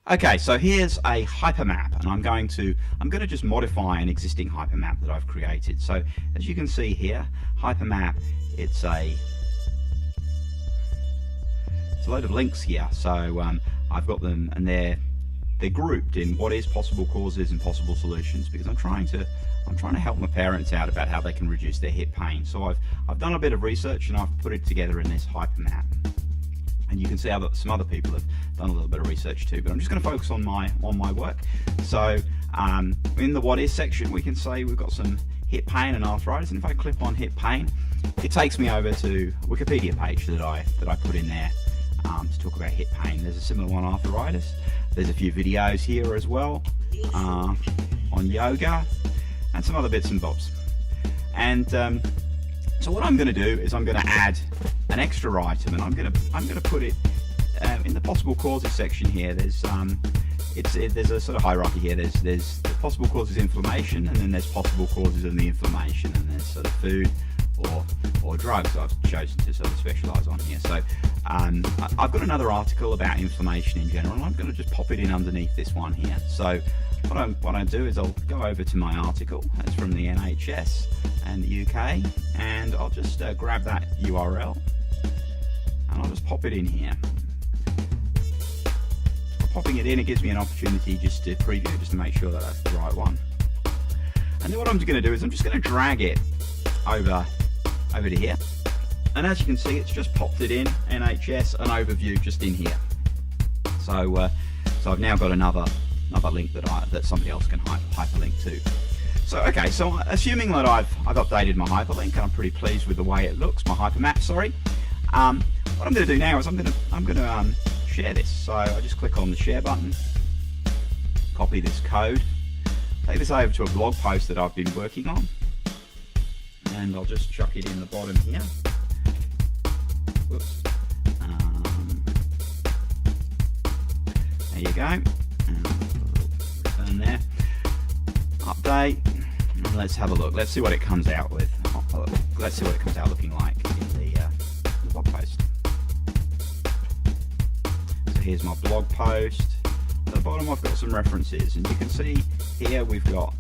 Okay, so here's a hypermap, and I'm going to just modify an existing hypermap that I've created. So as you can see here, hypermap, it's a load of links here. So I've got them, and they're grouped in what is possible causes and possible solutions, because I'm trying to help my parents out about how they can reduce their hip pain. So I've done a bit of research and I've put it together in this hypermap. And you can see how some other people have done a little bit of research too, but I'm just going to focus on my work. So in the what is section, we can say we've got some hip pain and arthritis, and if I click on hip pain, it takes me over to a Wikipedia page that I put in there to talk about hip pain. There's a similar one, arthritis. There's a few videos here as well on yoga and some other bits and bobs. And so what I'm going to do is I'm going to add an extra item, and I'm going to put it in the possible causes section here. There's there's a sort of hierarchy here. There's the possible causes inflammation, and then there's possible causes of the inflammation, and there's sort of food or drugs I've chosen to sort of specialise on here. So I've got another article about inflammation in general, and I'm going to just pop it in underneath this one here. So what I do is I'll go over to my article. It's from the NHS and the UK, and I'll just grab that URL and I'll just pop it in here. Popping it in, it gives me an opportunity just to preview, just to make sure that that's the right one. And then what I'm going to do is I'm just going to drag it over to here, and as you can see, it's just popped it in NHS and overview just in here. So I've now got another link that somebody else can hyperlink to. So okay, so assuming that I've updated my hyperlink and I'm pretty pleased with the way it looks, my hypermap, sorry. What I'm going to do now is I'm going to share this. So I just click on the share button, copy this code, take this over to a blog post that I've been working on, and I'll just chuck it in the bottom here. Whoops. There you go. Return there. Update. And let's have a look. Let's see what it comes out with. Let's see what it comes out looking like in the blog post. So here's my blog post. At the bottom I've got some references, and you can see here we've got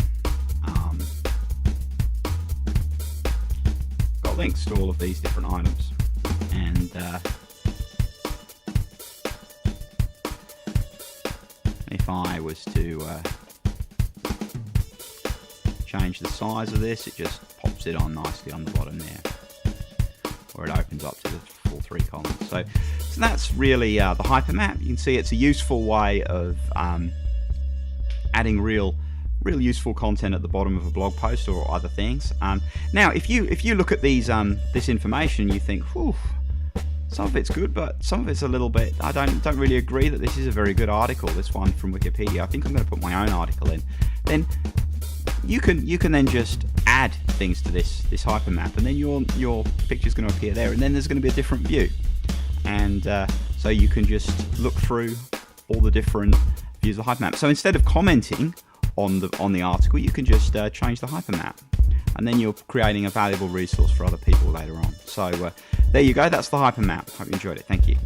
links to all of these different items. And if I was to change the size of this, it just pops it on nicely on the bottom there, or it opens up to the full 3 columns. So that's really the hypermap. You can see it's a useful way of adding real useful content at the bottom of a blog post or other things. Now, if you look at these this information, you think, whew, some of it's good, but some of it's a little bit. I don't really agree that this is a very good article. This one from Wikipedia. I think I'm going to put my own article in. Then you can then just add things to this hypermap, and then your picture's going to appear there, and then there's going to be a different view, and so you can just look through all the different views of the hypermap. So instead of commenting on the article, you can just change the hypermap, and then you're creating a valuable resource for other people later on. So there you go, that's the hypermap. Hope you enjoyed it. Thank you.